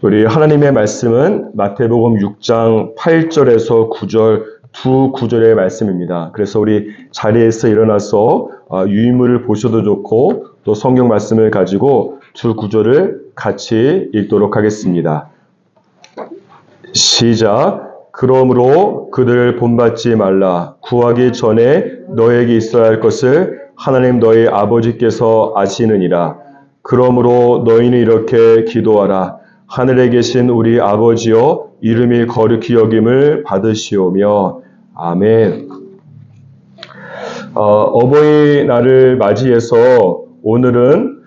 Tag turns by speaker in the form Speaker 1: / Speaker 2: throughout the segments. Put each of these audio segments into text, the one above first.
Speaker 1: 우리 하나님의 말씀은 마태복음 6장 8절에서 9절 두 구절의 말씀입니다. 그래서 우리 자리에서 일어나서 유인물을 보셔도 좋고 또 성경 말씀을 가지고 두 구절을 같이 읽도록 하겠습니다. 시작. 그러므로 그들을 본받지 말라. 구하기 전에 너에게 있어야 할 것을 하나님 너희 아버지께서 아시느니라. 그러므로 너희는 이렇게 기도하라. 하늘에 계신 우리 아버지여, 이름이 거룩히 여김을 받으시오며. 아멘. 어버이날을 맞이해서 오늘은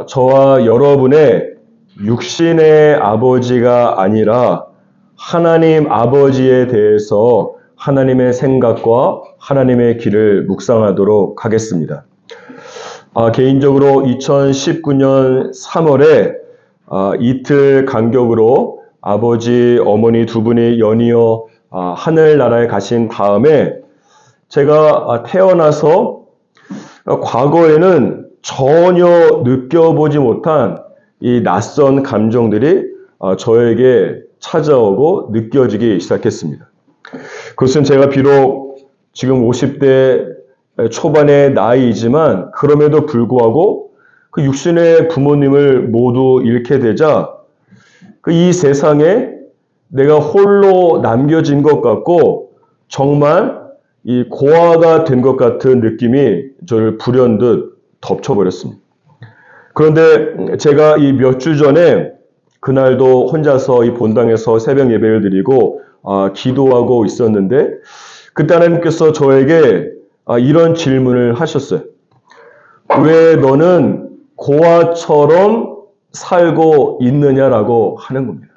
Speaker 1: 저와 여러분의 육신의 아버지가 아니라 하나님 아버지에 대해서 하나님의 생각과 하나님의 길을 묵상하도록 하겠습니다. 개인적으로 2019년 3월에 이틀 간격으로 아버지, 어머니 두 분이 연이어 하늘나라에 가신 다음에 제가 태어나서 과거에는 전혀 느껴보지 못한 이 낯선 감정들이 저에게 찾아오고 느껴지기 시작했습니다. 그것은 제가 비록 지금 50대 초반의 나이이지만 그럼에도 불구하고 그 육신의 부모님을 모두 잃게 되자 이 세상에 내가 홀로 남겨진 것 같고 정말 이 고아가 된 것 같은 느낌이 저를 불현듯 덮쳐버렸습니다. 그런데 제가 이 몇 주 전에 그날도 혼자서 이 본당에서 새벽 예배를 드리고 기도하고 있었는데 그때 하나님께서 저에게 이런 질문을 하셨어요. 왜 너는 고아처럼 살고 있느냐라고 하는 겁니다.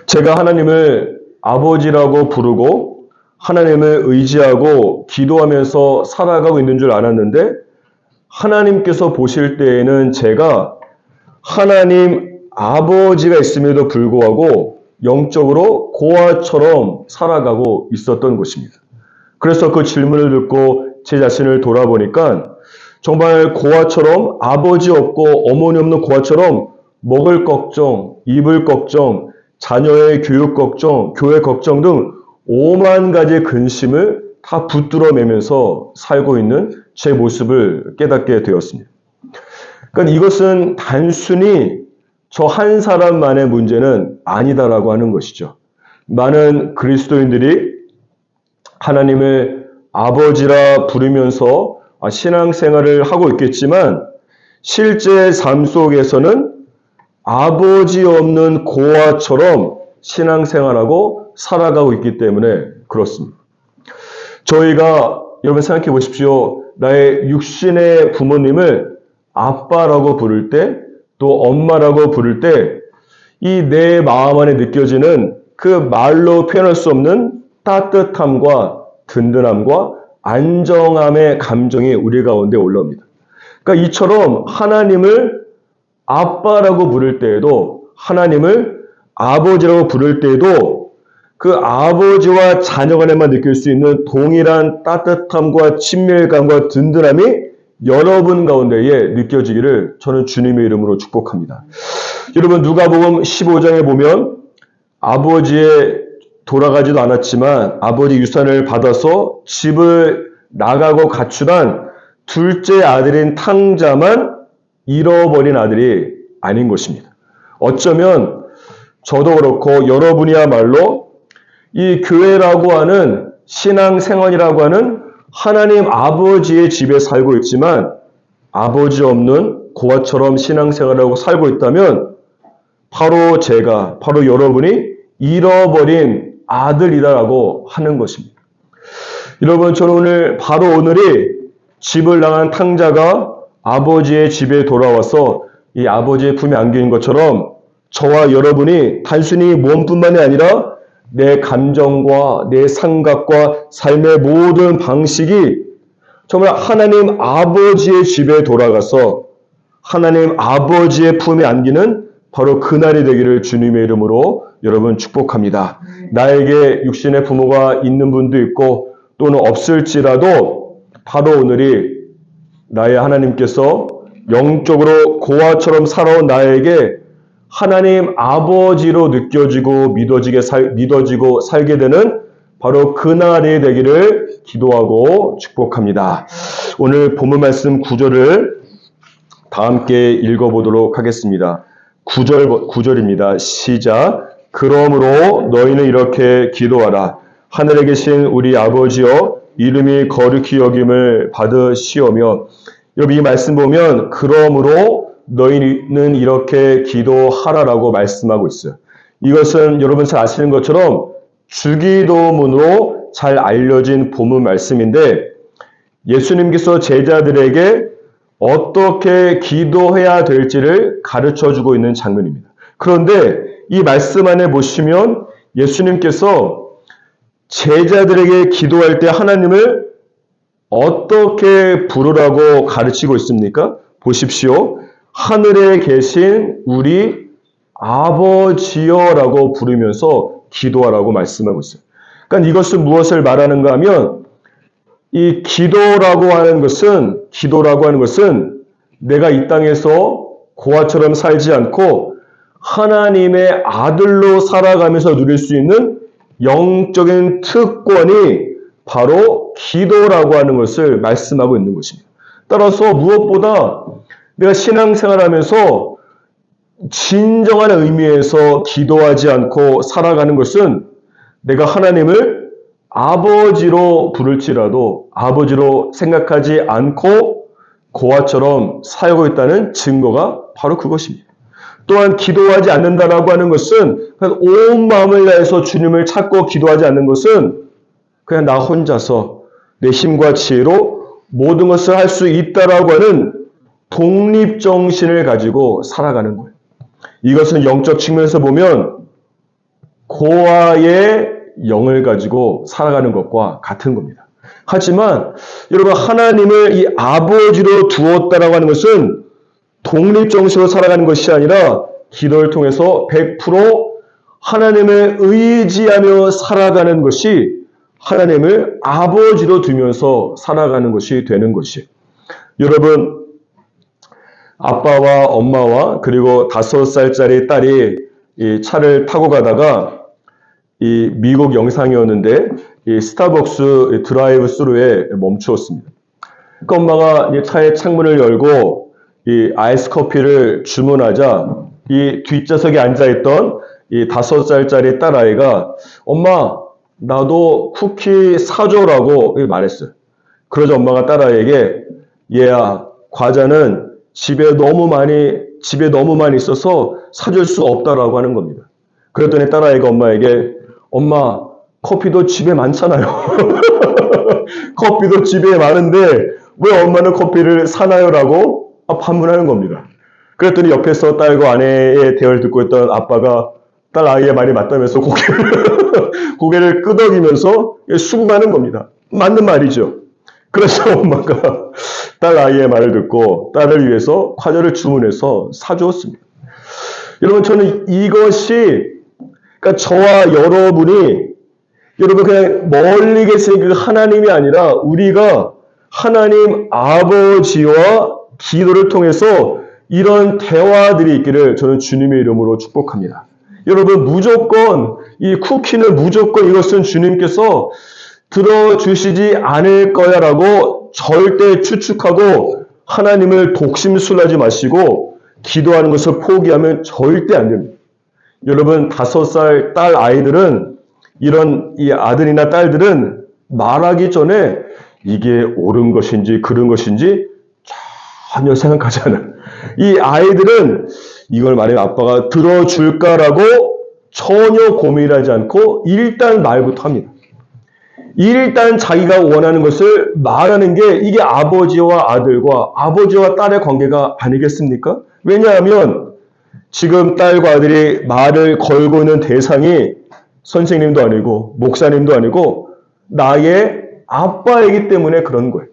Speaker 1: 제가 하나님을 아버지라고 부르고 하나님을 의지하고 기도하면서 살아가고 있는 줄 알았는데 하나님께서 보실 때에는 제가 하나님 아버지가 있음에도 불구하고 영적으로 고아처럼 살아가고 있었던 것입니다. 그래서 그 질문을 듣고 제 자신을 돌아보니까 정말 고아처럼 아버지 없고 어머니 없는 고아처럼 먹을 걱정, 입을 걱정, 자녀의 교육 걱정, 교회 걱정 등 5만 가지의 근심을 다 붙들어매면서 살고 있는 제 모습을 깨닫게 되었습니다. 그러니까 이것은 단순히 저 한 사람만의 문제는 아니다라고 하는 것이죠. 많은 그리스도인들이 하나님을 아버지라 부르면서 신앙생활을 하고 있겠지만 실제 삶 속에서는 아버지 없는 고아처럼 신앙생활하고 살아가고 있기 때문에 그렇습니다. 저희가 여러분 생각해 보십시오. 나의 육신의 부모님을 아빠라고 부를 때 또 엄마라고 부를 때 이 내 마음 안에 느껴지는 그 말로 표현할 수 없는 따뜻함과 든든함과 안정함의 감정이 우리 가운데 올라옵니다. 그러니까 이처럼 하나님을 아빠라고 부를 때에도 하나님을 아버지라고 부를 때에도 그 아버지와 자녀 간에만 느낄 수 있는 동일한 따뜻함과 친밀감과 든든함이 여러분 가운데에 느껴지기를 저는 주님의 이름으로 축복합니다. 여러분 누가복음 15장에 보면 아버지의 돌아가지도 않았지만 아버지 유산을 받아서 집을 나가고 가출한 둘째 아들인 탕자만 잃어버린 아들이 아닌 것입니다. 어쩌면 저도 그렇고 여러분이야말로 이 교회라고 하는 신앙생활이라고 하는 하나님 아버지의 집에 살고 있지만 아버지 없는 고아처럼 신앙생활하고 살고 있다면 바로 제가, 바로 여러분이 잃어버린 아들이다라고 하는 것입니다. 여러분, 저는 오늘이 집을 나간 탕자가 아버지의 집에 돌아와서 이 아버지의 품에 안겨인 것처럼 저와 여러분이 단순히 몸뿐만이 아니라 내 감정과 내 생각과 삶의 모든 방식이 정말 하나님 아버지의 집에 돌아가서 하나님 아버지의 품에 안기는 바로 그날이 되기를 주님의 이름으로 여러분 축복합니다. 나에게 육신의 부모가 있는 분도 있고 또는 없을지라도 바로 오늘이 나의 하나님께서 영적으로 고아처럼 살아온 나에게 하나님 아버지로 느껴지고 믿어지고 살게 되는 바로 그날이 되기를 기도하고 축복합니다. 오늘 본문 말씀 9절을 다 함께 읽어보도록 하겠습니다. 9절입니다. 시작. 그러므로 너희는 이렇게 기도하라. 하늘에 계신 우리 아버지여 이름이 거룩히 여김을 받으시오며. 여러분 이 말씀 보면 그러므로 너희는 이렇게 기도하라라고 말씀하고 있어요. 이것은 여러분 잘 아시는 것처럼 주기도문으로 잘 알려진 본문 말씀인데 예수님께서 제자들에게 어떻게 기도해야 될지를 가르쳐주고 있는 장면입니다. 그런데 이 말씀 안에 보시면 예수님께서 제자들에게 기도할 때 하나님을 어떻게 부르라고 가르치고 있습니까? 보십시오. 하늘에 계신 우리 아버지여라고 부르면서 기도하라고 말씀하고 있어요. 그러니까 이것은 무엇을 말하는가 하면 이 기도라고 하는 것은 내가 이 땅에서 고아처럼 살지 않고 하나님의 아들로 살아가면서 누릴 수 있는 영적인 특권이 바로 기도라고 하는 것을 말씀하고 있는 것입니다. 따라서 무엇보다 내가 신앙생활하면서 진정한 의미에서 기도하지 않고 살아가는 것은 내가 하나님을 아버지로 부를지라도 아버지로 생각하지 않고 고아처럼 살고 있다는 증거가 바로 그것입니다. 또한 기도하지 않는다라고 하는 것은 온 마음을 다해서 주님을 찾고 기도하지 않는 것은 그냥 나 혼자서 내 힘과 지혜로 모든 것을 할 수 있다라고 하는 독립정신을 가지고 살아가는 거예요. 이것은 영적 측면에서 보면 고아의 영을 가지고 살아가는 것과 같은 겁니다. 하지만 여러분 하나님을 이 아버지로 두었다라고 하는 것은 독립정신으로 살아가는 것이 아니라 기도를 통해서 100% 하나님을 의지하며 살아가는 것이 하나님을 아버지로 두면서 살아가는 것이 되는 것이에요. 여러분 아빠와 엄마와 그리고 5살짜리 딸이 이 차를 타고 가다가 이 미국 영상이었는데 이 스타벅스 드라이브 스루에 멈추었습니다. 그 엄마가 이 차의 창문을 열고 이 아이스 커피를 주문하자 이 뒷좌석에 앉아있던 이 5살짜리 딸아이가 엄마 나도 쿠키 사줘라고 말했어요. 그러자 엄마가 딸아이에게 얘야 과자는 집에 너무 많이 있어서 사줄 수 없다라고 하는 겁니다. 그랬더니 딸아이가 엄마에게 엄마 커피도 집에 많잖아요. 커피도 집에 많은데 왜 엄마는 커피를 사나요? 라고 반문하는 겁니다. 그랬더니 옆에서 딸과 아내의 대화를 듣고 있던 아빠가 딸 아이의 말이 맞다면서 고개를 끄덕이면서 수긍하는 겁니다. 맞는 말이죠. 그래서 엄마가 딸 아이의 말을 듣고 딸을 위해서 과자를 주문해서 사주었습니다. 여러분 저는 이것이 그러니까 저와 여러분이 여러분 그냥 멀리 계신 그 하나님이 아니라 우리가 하나님 아버지와 기도를 통해서 이런 대화들이 있기를 저는 주님의 이름으로 축복합니다. 여러분 무조건 이 쿠키는 무조건 이것은 주님께서 들어주시지 않을 거야라고 절대 추측하고 하나님을 독심술하지 마시고 기도하는 것을 포기하면 절대 안 됩니다. 여러분 5살 딸 아이들은 이런 이 아들이나 딸들은 말하기 전에 이게 옳은 것인지 그른 것인지 전혀 생각하지 않아요. 이 아이들은 이걸 말하면 아빠가 들어줄까라고 전혀 고민하지 않고 일단 말부터 합니다. 일단 자기가 원하는 것을 말하는 게 이게 아버지와 아들과 아버지와 딸의 관계가 아니겠습니까? 왜냐하면 지금 딸과 아들이 말을 걸고 있는 대상이 선생님도 아니고 목사님도 아니고 나의 아빠이기 때문에 그런 거예요.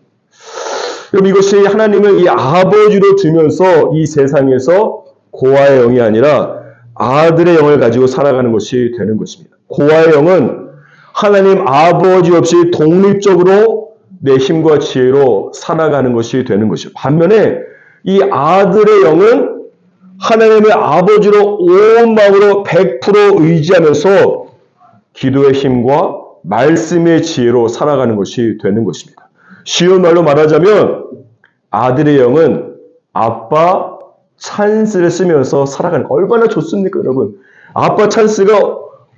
Speaker 1: 여러분 이것이 하나님을 이 아버지로 두면서 이 세상에서 고아의 영이 아니라 아들의 영을 가지고 살아가는 것이 되는 것입니다. 고아의 영은 하나님 아버지 없이 독립적으로 내 힘과 지혜로 살아가는 것이 되는 것이죠. 반면에 이 아들의 영은 하나님의 아버지로 온 마음으로 100% 의지하면서 기도의 힘과 말씀의 지혜로 살아가는 것이 되는 것입니다. 쉬운 말로 말하자면 아들의 영은 아빠 찬스를 쓰면서 살아가는 거 얼마나 좋습니까, 여러분? 아빠 찬스가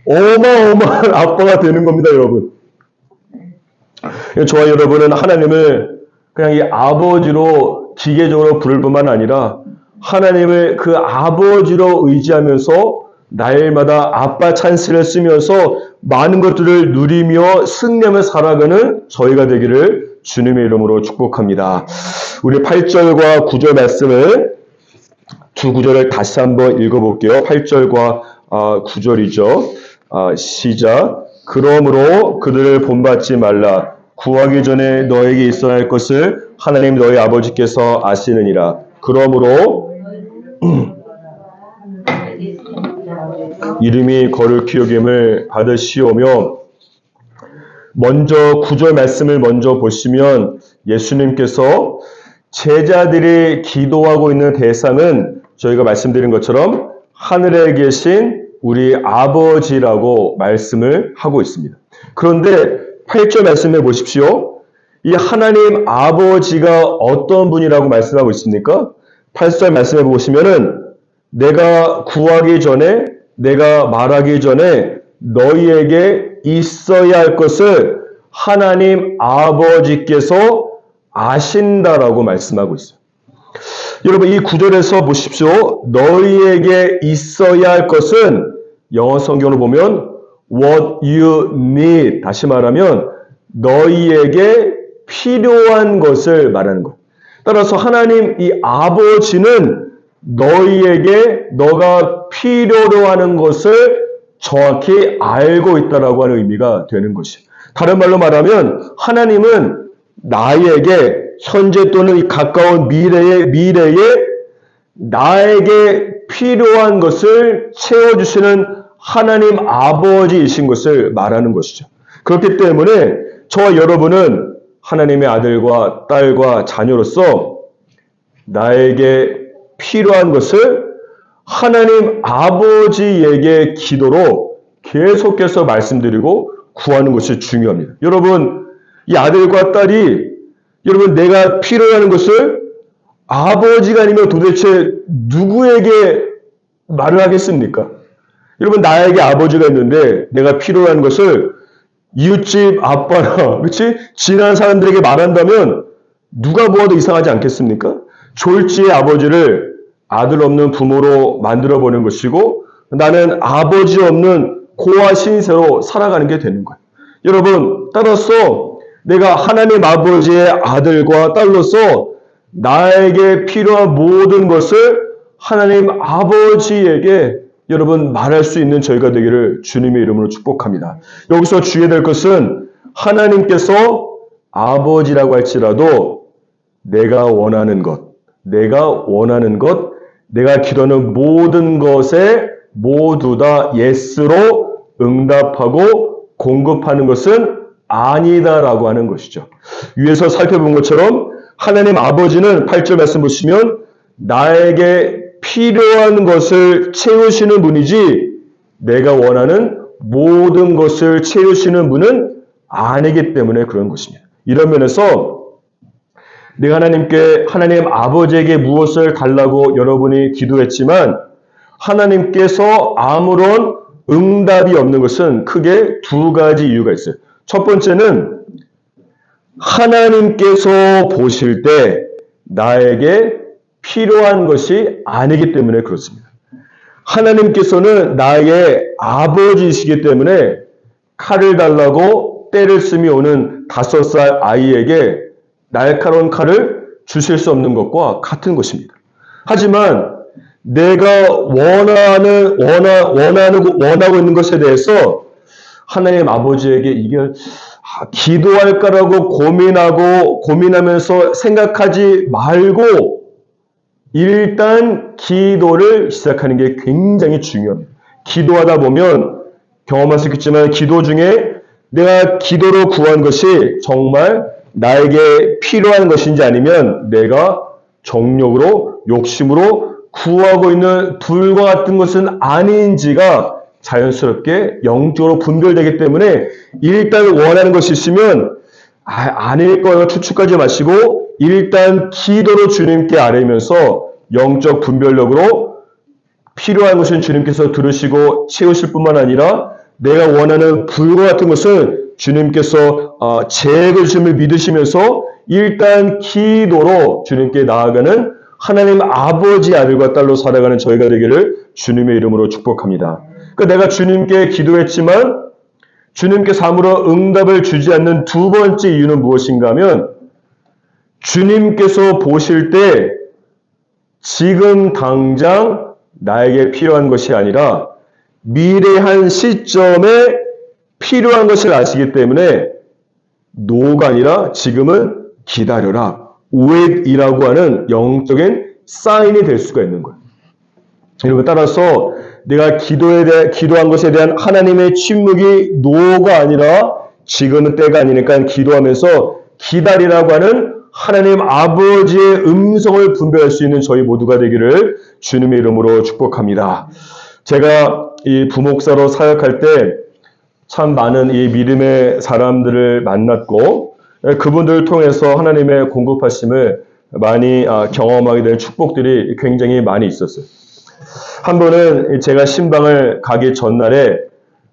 Speaker 1: 어마어마한 아빠가 되는 겁니다, 여러분. 저와 여러분은 하나님을 그냥 이 아버지로 기계적으로 부를 뿐만 아니라 하나님을 그 아버지로 의지하면서 날마다 아빠 찬스를 쓰면서 많은 것들을 누리며 승리하며 살아가는 저희가 되기를 주님의 이름으로 축복합니다. 우리 8절과 9절 말씀을 두 구절을 다시 한번 읽어볼게요. 8절과 9절이죠. 시작. 그러므로 그들을 본받지 말라. 구하기 전에 너에게 있어야 할 것을 하나님 너희 아버지께서 아시느니라. 그러므로 이름이 거룩히 여김을 받으시오며, 먼저 9절 말씀을 먼저 보시면 예수님께서 제자들이 기도하고 있는 대상은 저희가 말씀드린 것처럼 하늘에 계신 우리 아버지라고 말씀을 하고 있습니다. 그런데 8절 말씀해 보십시오. 이 하나님 아버지가 어떤 분이라고 말씀하고 있습니까? 8절 말씀해 보시면은 내가 구하기 전에, 내가 말하기 전에 너희에게 있어야 할 것을 하나님 아버지께서 아신다라고 말씀하고 있어요. 여러분, 이 구절에서 보십시오. 너희에게 있어야 할 것은 영어 성경으로 보면 what you need, 다시 말하면 너희에게 필요한 것을 말하는 것. 따라서 하나님 이 아버지는 너희에게 너가 필요로 하는 것을 정확히 알고 있다라고 하는 의미가 되는 것이에요. 다른 말로 말하면 하나님은 나에게 현재 또는 가까운 미래에 나에게 필요한 것을 채워주시는 하나님 아버지이신 것을 말하는 것이죠. 그렇기 때문에 저와 여러분은 하나님의 아들과 딸과 자녀로서 나에게 필요한 것을 하나님 아버지에게 기도로 계속해서 말씀드리고 구하는 것이 중요합니다. 여러분, 이 아들과 딸이 여러분 내가 필요로 하는 것을 아버지가 아니면 도대체 누구에게 말을 하겠습니까? 여러분, 나에게 아버지가 있는데 내가 필요로 하는 것을 이웃집 아빠나 그렇지? 지난 사람들에게 말한다면 누가 보아도 이상하지 않겠습니까? 졸지의 아버지를 아들 없는 부모로 만들어보는 것이고 나는 아버지 없는 고아 신세로 살아가는 게 되는 거예요. 여러분, 따라서 내가 하나님 아버지의 아들과 딸로서 나에게 필요한 모든 것을 하나님 아버지에게 여러분 말할 수 있는 저희가 되기를 주님의 이름으로 축복합니다. 여기서 주의해야 될 것은 하나님께서 아버지라고 할지라도 내가 원하는 것, 내가 기도하는 모든 것에 모두 다 예스로 응답하고 공급하는 것은 아니다라고 하는 것이죠. 위에서 살펴본 것처럼 하나님 아버지는 8절 말씀 보시면 나에게 필요한 것을 채우시는 분이지 내가 원하는 모든 것을 채우시는 분은 아니기 때문에 그런 것입니다. 이런 면에서 내가 하나님 아버지에게 무엇을 달라고 여러분이 기도했지만 하나님께서 아무런 응답이 없는 것은 크게 두 가지 이유가 있어요. 첫 번째는 하나님께서 보실 때 나에게 필요한 것이 아니기 때문에 그렇습니다. 하나님께서는 나의 아버지이시기 때문에 칼을 달라고 때를 쓰며 오는 5살 아이에게 날카로운 칼을 주실 수 없는 것과 같은 것입니다. 하지만 내가 원하고 있는 것에 대해서 하나님 아버지에게 이걸 기도할까라고 고민하면서 생각하지 말고 일단 기도를 시작하는 게 굉장히 중요합니다. 기도하다 보면 경험하셨겠지만 기도 중에 내가 기도로 구한 것이 정말 나에게 필요한 것인지 아니면 내가 정욕으로 욕심으로 구하고 있는 불과 같은 것은 아닌지가 자연스럽게 영적으로 분별되기 때문에 일단 원하는 것이 있으면 아닐 거라고 추측하지 마시고 일단 기도로 주님께 아뢰면서 영적 분별력으로 필요한 것은 주님께서 들으시고 채우실 뿐만 아니라 내가 원하는 불과 같은 것은 주님께서 제거해 주심을 믿으시면서 일단 기도로 주님께 나아가는 하나님 아버지 아들과 딸로 살아가는 저희가 되기를 주님의 이름으로 축복합니다. 그러니까 내가 주님께 기도했지만 주님께서 아무런 응답을 주지 않는 두 번째 이유는 무엇인가 하면 주님께서 보실 때 지금 당장 나에게 필요한 것이 아니라 미래 한 시점에 필요한 것을 아시기 때문에 노가 아니라 지금은 기다려라. wait이라고 하는 영적인 사인이 될 수가 있는 거예요. 여러분 따라서 내가 기도한 것에 대한 하나님의 침묵이 노가 아니라 지금은 때가 아니니까 기도하면서 기다리라고 하는 하나님 아버지의 음성을 분별할 수 있는 저희 모두가 되기를 주님의 이름으로 축복합니다. 제가 이 부목사로 사역할 때 참 많은 이 믿음의 사람들을 만났고 그분들을 통해서 하나님의 공급하심을 많이 경험하게 된 축복들이 굉장히 많이 있었어요. 한 번은 제가 신방을 가기 전날에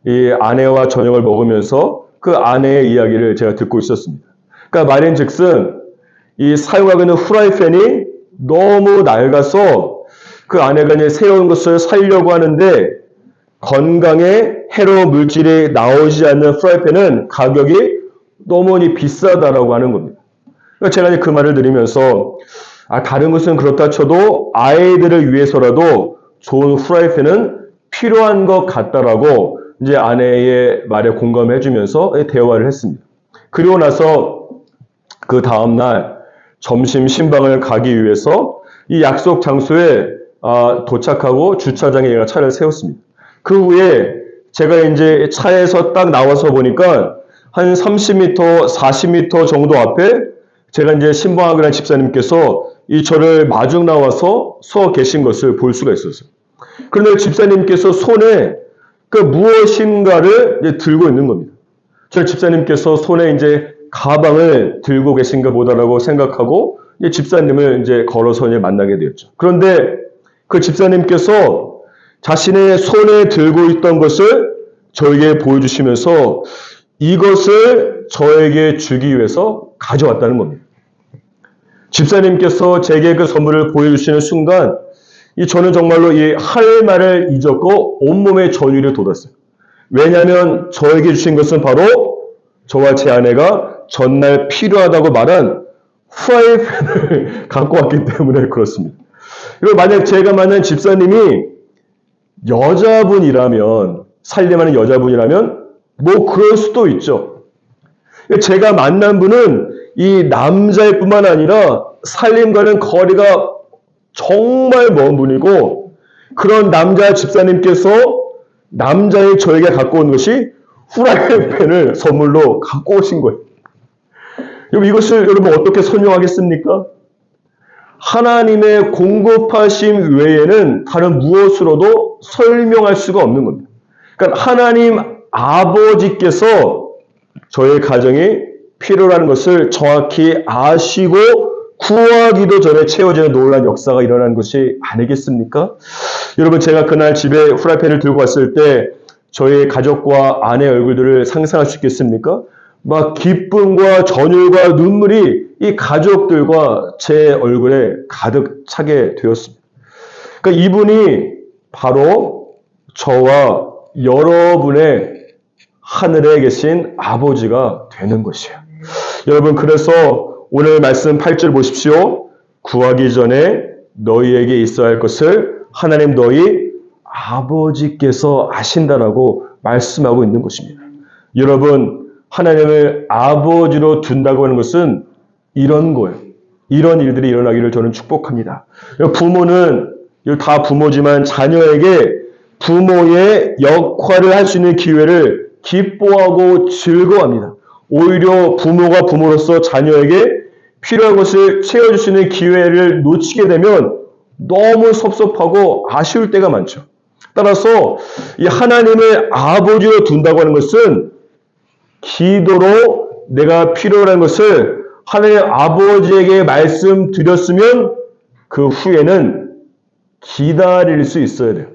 Speaker 1: 이 아내와 저녁을 먹으면서 그 아내의 이야기를 제가 듣고 있었습니다. 그러니까 말인즉슨 이 사용하고 있는 후라이팬이 너무 낡아서 그 아내가 이제 새로운 것을 사려고 하는데 건강에 해로운 물질이 나오지 않는 프라이팬은 가격이 너무 비싸다라고 하는 겁니다. 그러니까 제가 이제 그 말을 들으면서 다른 것은 그렇다 쳐도 아이들을 위해서라도 좋은 프라이팬은 필요한 것 같다라고 이제 아내의 말에 공감해 주면서 대화를 했습니다. 그리고 나서 그 다음날 점심 신방을 가기 위해서 이 약속 장소에 도착하고 주차장에 제가 차를 세웠습니다. 그 후에 제가 이제 차에서 딱 나와서 보니까 한 30m, 40m 정도 앞에 제가 이제 신방하기로 한 집사님께서 이 저를 마중 나와서 서 계신 것을 볼 수가 있었어요. 그런데 집사님께서 손에 그 무엇인가를 이제 들고 있는 겁니다. 저 집사님께서 손에 이제 가방을 들고 계신가 보다라고 생각하고 이제 집사님을 이제 걸어서 이제 만나게 되었죠. 그런데 그 집사님께서 자신의 손에 들고 있던 것을 저에게 보여주시면서 이것을 저에게 주기 위해서 가져왔다는 겁니다. 집사님께서 제게 그 선물을 보여주시는 순간 저는 정말로 이 할 말을 잊었고 온몸에 전율이 돋았어요. 왜냐하면 저에게 주신 것은 바로 저와 제 아내가 전날 필요하다고 말한 프라이팬을 갖고 왔기 때문에 그렇습니다. 그리고 만약 제가 만난 집사님이 여자분이라면, 살림하는 여자분이라면 뭐 그럴 수도 있죠. 제가 만난 분은 이 남자일 뿐만 아니라 살림과는 거리가 정말 먼 분이고 그런 남자 집사님께서 남자의 저에게 갖고 온 것이 후라이팬을 선물로 갖고 오신 거예요. 이것을 여러분 어떻게 설명하겠습니까? 하나님의 공급하심 외에는 다른 무엇으로도 설명할 수가 없는 겁니다. 그러니까 하나님 아버지께서 저의 가정이 필요라는 것을 정확히 아시고 구하기도 전에 채워지는 놀라운 역사가 일어난 것이 아니겠습니까? 여러분 제가 그날 집에 후라이팬을 들고 왔을 때 저희 가족과 아내의 얼굴들을 상상할 수 있겠습니까? 막 기쁨과 전율과 눈물이 이 가족들과 제 얼굴에 가득 차게 되었습니다. 그러니까 이분이 바로 저와 여러분의 하늘에 계신 아버지가 되는 것이에요. 여러분 그래서 오늘 말씀 8절 보십시오. 구하기 전에 너희에게 있어야 할 것을 하나님 너희 아버지께서 아신다라고 말씀하고 있는 것입니다. 여러분 하나님을 아버지로 둔다고 하는 것은 이런 거예요. 이런 일들이 일어나기를 저는 축복합니다. 부모는 다 부모지만 자녀에게 부모의 역할을 할 수 있는 기회를 기뻐하고 즐거워합니다. 오히려 부모가 부모로서 자녀에게 필요한 것을 채워줄 수 있는 기회를 놓치게 되면 너무 섭섭하고 아쉬울 때가 많죠. 따라서 이 하나님을 아버지로 둔다고 하는 것은 기도로 내가 필요한 것을 하나님 아버지에게 말씀드렸으면 그 후에는 기다릴 수 있어야 돼요.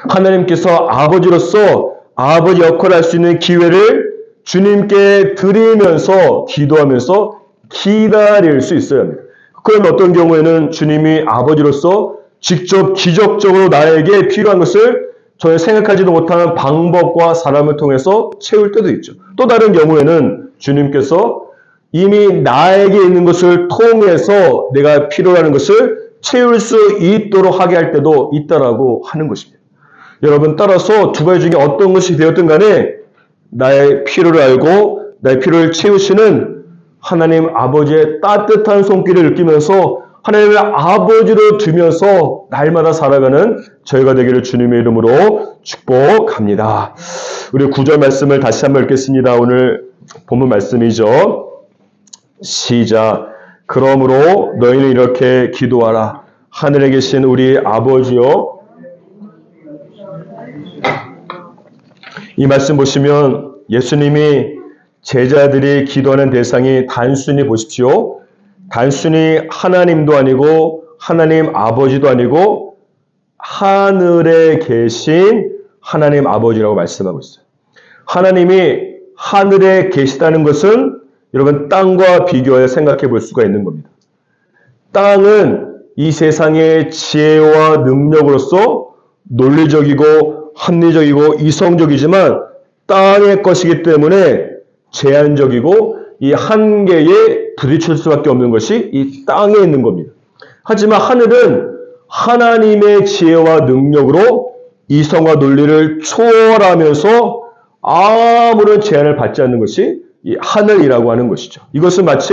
Speaker 1: 하나님께서 아버지로서 아버지 역할을 할 수 있는 기회를 주님께 드리면서 기도하면서 기다릴 수 있어야 합니다. 그럼 어떤 경우에는 주님이 아버지로서 직접 기적적으로 나에게 필요한 것을 전혀 생각하지도 못하는 방법과 사람을 통해서 채울 때도 있죠. 또 다른 경우에는 주님께서 이미 나에게 있는 것을 통해서 내가 필요하는 것을 채울 수 있도록 하게 할 때도 있다라고 하는 것입니다. 여러분, 따라서 두 가지 중에 어떤 것이 되었든 간에 나의 필요를 알고 나의 필요를 채우시는 하나님 아버지의 따뜻한 손길을 느끼면서 하나님의 아버지로 두면서 날마다 살아가는 저희가 되기를 주님의 이름으로 축복합니다. 우리 9절 말씀을 다시 한번 읽겠습니다. 오늘 본문 말씀이죠. 시작. 그러므로 너희는 이렇게 기도하라. 하늘에 계신 우리 아버지여. 이 말씀 보시면 예수님이 제자들이 기도하는 대상이 단순히 보십시오. 단순히 하나님도 아니고 하나님 아버지도 아니고 하늘에 계신 하나님 아버지라고 말씀하고 있어요. 하나님이 하늘에 계시다는 것은 여러분 땅과 비교해 생각해 볼 수가 있는 겁니다. 땅은 이 세상의 지혜와 능력으로서 논리적이고 합리적이고 이성적이지만 땅의 것이기 때문에 제한적이고 이 한계에 부딪힐 수밖에 없는 것이 이 땅에 있는 겁니다. 하지만 하늘은 하나님의 지혜와 능력으로 이성과 논리를 초월하면서 아무런 제한을 받지 않는 것이 이 하늘이라고 하는 것이죠. 이것은 마치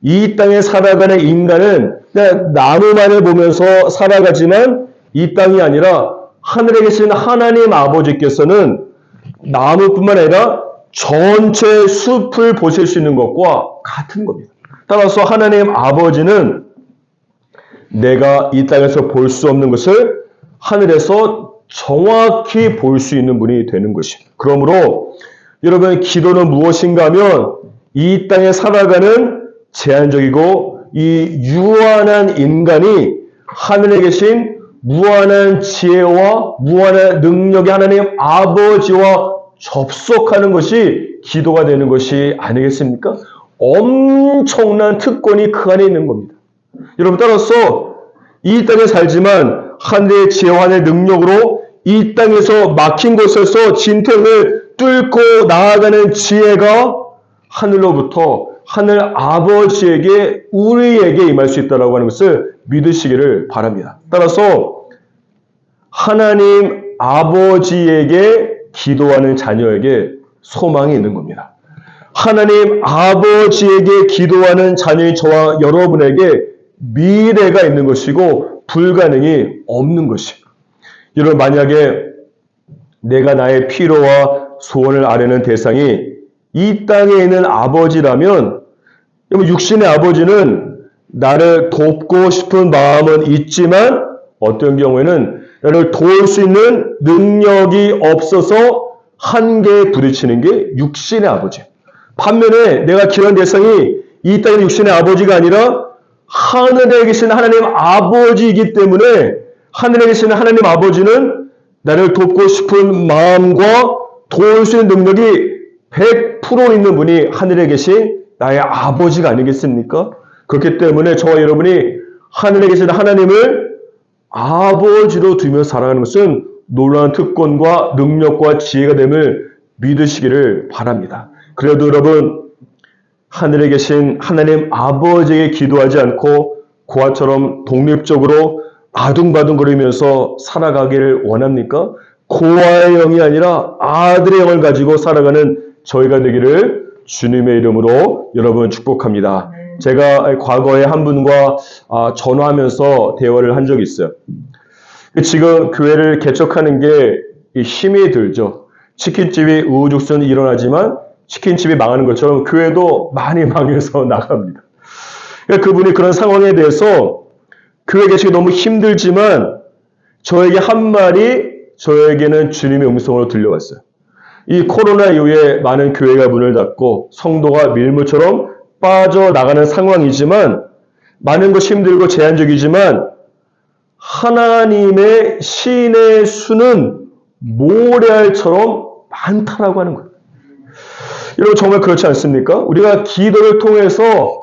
Speaker 1: 이 땅에 살아가는 인간은 그냥 나무만을 보면서 살아가지만 이 땅이 아니라 하늘에 계신 하나님 아버지께서는 나무뿐만 아니라 전체 숲을 보실 수 있는 것과 같은 겁니다. 따라서 하나님 아버지는 내가 이 땅에서 볼 수 없는 것을 하늘에서 정확히 볼 수 있는 분이 되는 것입니다. 그러므로 여러분, 기도는 무엇인가 하면 이 땅에 살아가는 제한적이고 이 유한한 인간이 하늘에 계신 무한한 지혜와 무한한 능력의 하나님 아버지와 접속하는 것이 기도가 되는 것이 아니겠습니까? 엄청난 특권이 그 안에 있는 겁니다. 여러분, 따라서 이 땅에 살지만 하늘의 지혜와 하늘의 능력으로 이 땅에서 막힌 곳에서 진통을 뚫고 나아가는 지혜가 하늘로부터 하늘 아버지에게 우리에게 임할 수 있다고 하는 것을 믿으시기를 바랍니다. 따라서 하나님 아버지에게 기도하는 자녀에게 소망이 있는 겁니다. 하나님 아버지에게 기도하는 자녀인 저와 여러분에게 미래가 있는 것이고 불가능이 없는 것입니다. 여러분, 만약에 내가 나의 필요와 소원을 아뢰는 대상이 이 땅에 있는 아버지라면 육신의 아버지는 나를 돕고 싶은 마음은 있지만 어떤 경우에는 나를 도울 수 있는 능력이 없어서 한계에 부딪히는 게 육신의 아버지. 반면에 내가 기도하는 대상이 이 땅의 육신의 아버지가 아니라 하늘에 계신 하나님 아버지이기 때문에 하늘에 계신 하나님 아버지는 나를 돕고 싶은 마음과 도울 수 있는 능력이 100% 있는 분이 하늘에 계신 나의 아버지가 아니겠습니까? 그렇기 때문에 저와 여러분이 하늘에 계신 하나님을 아버지로 두며 살아가는 것은 놀라운 특권과 능력과 지혜가 됨을 믿으시기를 바랍니다. 그래도 여러분, 하늘에 계신 하나님 아버지에게 기도하지 않고 고아처럼 독립적으로 아둥바둥거리면서 살아가기를 원합니까? 고아의 영이 아니라 아들의 영을 가지고 살아가는 저희가 되기를 주님의 이름으로 여러분 축복합니다. 제가 과거에 한 분과 전화하면서 대화를 한 적이 있어요. 지금 교회를 개척하는 게 힘이 들죠. 치킨집이 우후죽순 일어나지만 치킨집이 망하는 것처럼 교회도 많이 망해서 나갑니다. 그분이 그런 상황에 대해서 교회 계시기 너무 힘들지만 저에게 한 말이 저에게는 주님의 음성으로 들려왔어요. 이 코로나 이후에 많은 교회가 문을 닫고 성도가 밀물처럼 빠져나가는 상황이지만 많은 것이 힘들고 제한적이지만 하나님의 신의 수는 모래알처럼 많다라고 하는 거예요. 여러분 정말 그렇지 않습니까? 우리가 기도를 통해서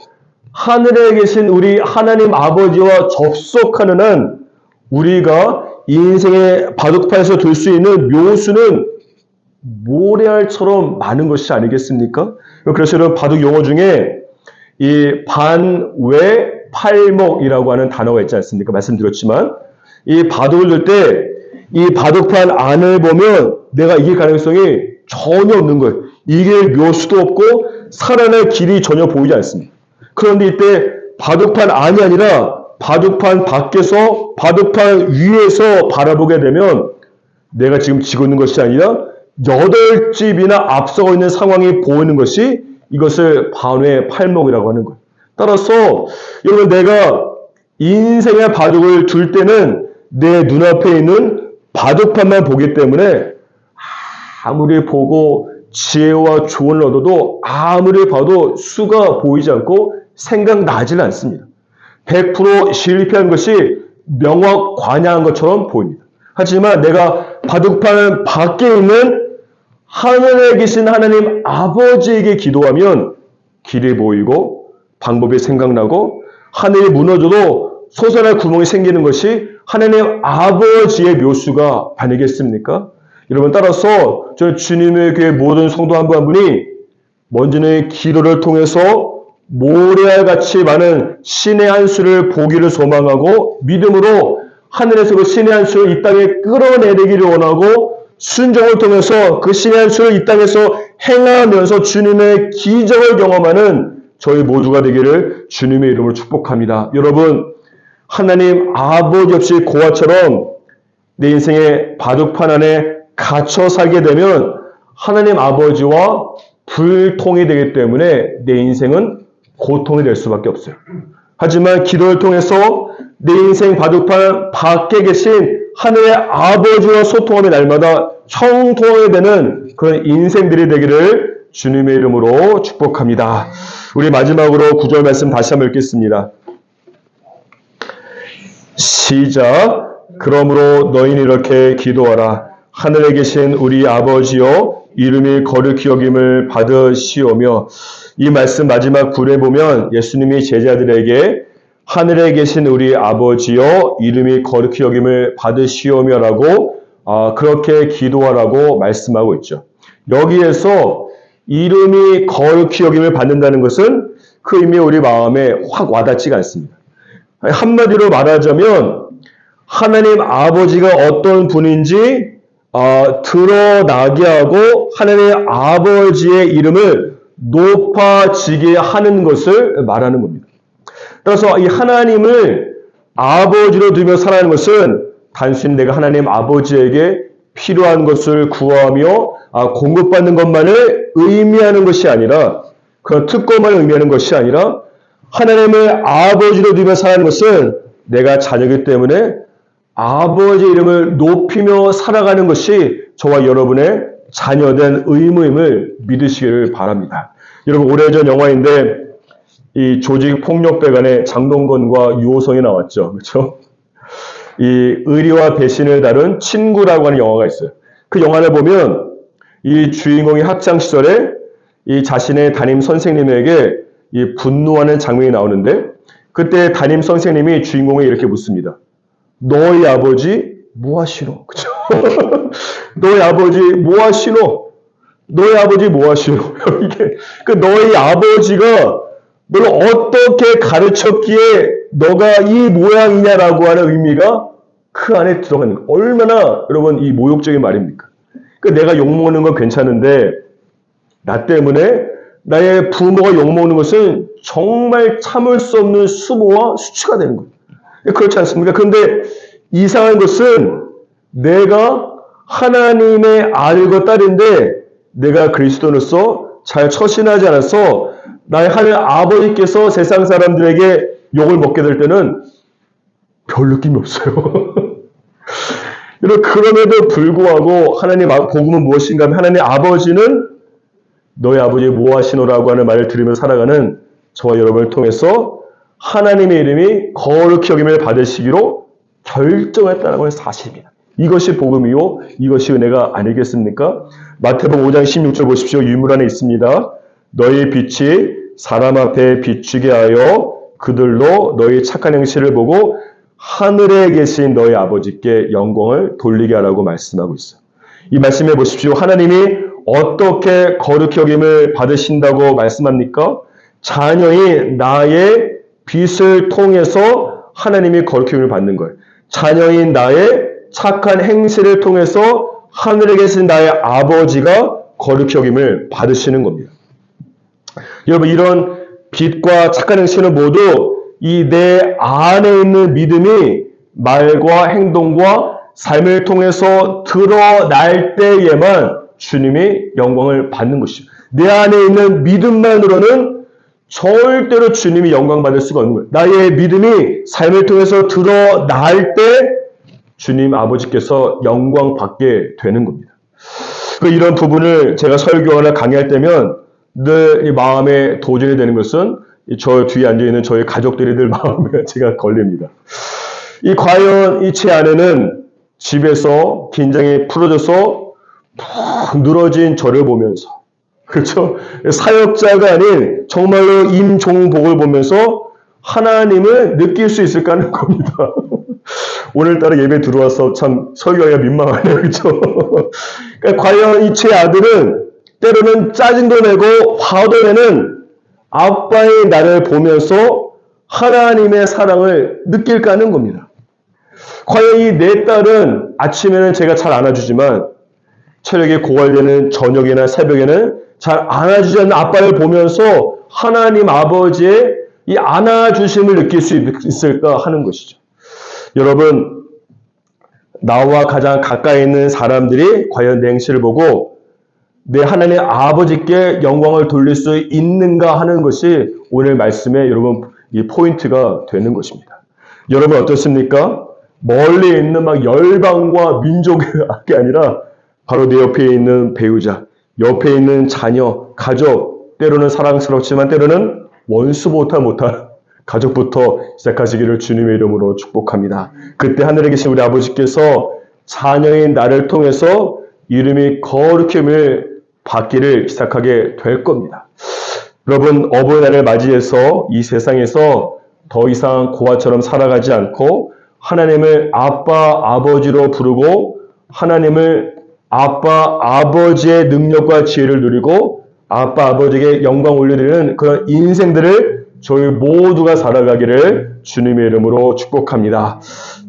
Speaker 1: 하늘에 계신 우리 하나님 아버지와 접속하는 한 우리가 인생의 바둑판에서 둘 수 있는 묘수는 모래알처럼 많은 것이 아니겠습니까? 그래서 여러분 바둑 용어 중에 이 반외팔목이라고 하는 단어가 있지 않습니까? 말씀드렸지만 이 바둑을 둘 때 이 바둑판 안을 보면 내가 이길 가능성이 전혀 없는 거예요. 이길 묘수도 없고 살아날 길이 전혀 보이지 않습니다. 그런데 이때 바둑판 안이 아니라 바둑판 밖에서 바둑판 위에서 바라보게 되면 내가 지금 지고 있는 것이 아니라 8집이나 앞서고 있는 상황이 보이는 것이 이것을 반외팔목이라고 하는 거예요. 따라서 여러분 내가 인생의 바둑을 둘 때는 내 눈앞에 있는 바둑판만 보기 때문에 아무리 보고 지혜와 조언을 얻어도 아무리 봐도 수가 보이지 않고 생각나지는 않습니다. 100% 실패한 것이 명확관양한 것처럼 보입니다. 하지만 내가 바둑판 밖에 있는 하늘에 계신 하나님 아버지에게 기도하면 길이 보이고 방법이 생각나고 하늘이 무너져도 솟아날 구멍이 생기는 것이 하나님 아버지의 묘수가 아니겠습니까? 여러분 따라서 저 주님의 교회 모든 성도 한 분 한 분이 먼저는 기도를 통해서 모래알같이 많은 신의 한 수를 보기를 소망하고 믿음으로 하늘에서 그 신의 한 수를 이 땅에 끌어내리기를 원하고 순종을 통해서 그 신의 한 수를 이 땅에서 행하면서 주님의 기적을 경험하는 저희 모두가 되기를 주님의 이름으로 축복합니다. 여러분 하나님 아버지 없이 고아처럼 내 인생의 바둑판 안에 갇혀 살게 되면 하나님 아버지와 불통이 되기 때문에 내 인생은 고통이 될 수밖에 없어요. 하지만 기도를 통해서 내 인생 바둑판 밖에 계신 하늘의 아버지와 소통하며 날마다 형통하게 되는 그런 인생들이 되기를 주님의 이름으로 축복합니다. 우리 마지막으로 9절 말씀 다시 한번 읽겠습니다. 시작. 그러므로 너희는 이렇게 기도하라. 하늘에 계신 우리 아버지여 이름이 거룩히 여김을 받으시오며. 이 말씀 마지막 굴에 보면 예수님이 제자들에게 하늘에 계신 우리 아버지여 이름이 거룩히 여김을 받으시오며라고 그렇게 기도하라고 말씀하고 있죠. 여기에서 이름이 거룩히 여김을 받는다는 것은 그 의미 우리 마음에 확 와닿지가 않습니다. 한마디로 말하자면 하나님 아버지가 어떤 분인지 드러나게 하고 하나님 아버지의 이름을 높아지게 하는 것을 말하는 겁니다. 따라서 이 하나님을 아버지로 두며 살아가는 것은 단순히 내가 하나님 아버지에게 필요한 것을 구하며 공급받는 것만을 의미하는 것이 아니라 그런 특권만을 의미하는 것이 아니라 하나님을 아버지로 두며 살아가는 것은 내가 자녀이기 때문에 아버지의 이름을 높이며 살아가는 것이 저와 여러분의 자녀된 의무임을 믿으시기를 바랍니다. 여러분 오래전 영화인데 이 조직폭력배간의 장동건과 유호성이 나왔죠. 그렇죠? 이 의리와 배신을 다룬 친구라고 하는 영화가 있어요. 그 영화를 보면 이 주인공이 학창시절에 이 자신의 담임 선생님에게 이 분노하는 장면이 나오는데 그때 담임 선생님이 주인공에게 이렇게 묻습니다. 너희 아버지 뭐 하시노? 그죠? 너희 아버지 뭐 하시노? 너희 아버지 뭐 하시노? 이게 그 너희 아버지가 너를 어떻게 가르쳤기에 너가 이 모양이냐라고 하는 의미가 그 안에 들어가는 거예요. 얼마나 여러분 이 모욕적인 말입니까? 그 내가 욕먹는 건 괜찮은데 나 때문에 나의 부모가 욕먹는 것은 정말 참을 수 없는 수모와 수치가 되는 거예요. 그렇지 않습니까? 그런데 이상한 것은 내가 하나님의 아들과 딸인데 내가 그리스도로서 잘 처신하지 않아서 나의 하늘 아버지께서 세상 사람들에게 욕을 먹게 될 때는 별 느낌이 없어요. 그럼에도 불구하고 하나님 복음은 무엇인가 하면 하나님 아버지는 너희 아버지 뭐하시노라고 하는 말을 들으며 살아가는 저와 여러분을 통해서 하나님의 이름이 거룩히 여김을 받으시기로 결정했다는 것이 사실입니다. 이것이 복음이요, 이것이 은혜가 아니겠습니까? 마태복음 5장 16절 보십시오. 유물 안에 있습니다. 너희 빛이 사람 앞에 비추게 하여 그들로 너희 착한 행실을 보고 하늘에 계신 너희 아버지께 영광을 돌리게 하라고 말씀하고 있어요. 이 말씀해 보십시오. 하나님이 어떻게 거룩히 여김을 받으신다고 말씀합니까? 자녀인 나의 빛을 통해서 하나님이 거룩히 여김을 받는 거예요. 자녀인 나의 착한 행실을 통해서 하늘에 계신 나의 아버지가 거룩히 여김을 받으시는 겁니다. 여러분, 이런 빛과 착한 행실은 모두 이 내 안에 있는 믿음이 말과 행동과 삶을 통해서 드러날 때에만 주님이 영광을 받는 것이죠. 내 안에 있는 믿음만으로는 절대로 주님이 영광 받을 수가 없는 거예요. 나의 믿음이 삶을 통해서 드러날 때 주님 아버지께서 영광 받게 되는 겁니다. 이런 부분을 제가 설교하거나 강의할 때면 늘 이 마음에 도전이 되는 것은 저 뒤에 앉아있는 저희 가족들이 늘 마음에 제가 걸립니다. 과연 이 제 아내는 집에서 긴장이 풀어져서 푹 늘어진 저를 보면서, 그렇죠? 사역자가 아닌 정말로 임종복을 보면서 하나님을 느낄 수 있을까 하는 겁니다. 오늘따라 예배 들어와서 참 설교하기가 민망하네요. 그렇죠? 그러니까 과연 이 제 아들은 때로는 짜증도 내고 화도 내는 아빠의 나를 보면서 하나님의 사랑을 느낄까 하는 겁니다. 과연 이 내 딸은 아침에는 제가 잘 안아주지만 체력이 고갈되는 저녁이나 새벽에는 잘 안아주지 않는 아빠를 보면서 하나님 아버지의 이 안아주심을 느낄 수 있을까 하는 것이죠. 여러분, 나와 가장 가까이 있는 사람들이 과연 내 행실을 보고 내 하나님 아버지께 영광을 돌릴 수 있는가 하는 것이 오늘 말씀의 여러분 이 포인트가 되는 것입니다. 여러분 어떻습니까? 멀리 있는 막 열방과 민족이 아니라 바로 내 옆에 있는 배우자, 옆에 있는 자녀, 가족, 때로는 사랑스럽지만 때로는 원수보다 못한 가족부터 시작하시기를 주님의 이름으로 축복합니다. 그때 하늘에 계신 우리 아버지께서 자녀인 나를 통해서 이름이 거룩히 받기를 시작하게 될 겁니다. 여러분, 어버이날을 맞이해서 이 세상에서 더 이상 고아처럼 살아가지 않고 하나님을 아빠, 아버지로 부르고 하나님을 아빠, 아버지의 능력과 지혜를 누리고 아빠, 아버지에게 영광 올려드리는 그런 인생들을 저희 모두가 살아가기를 주님의 이름으로 축복합니다.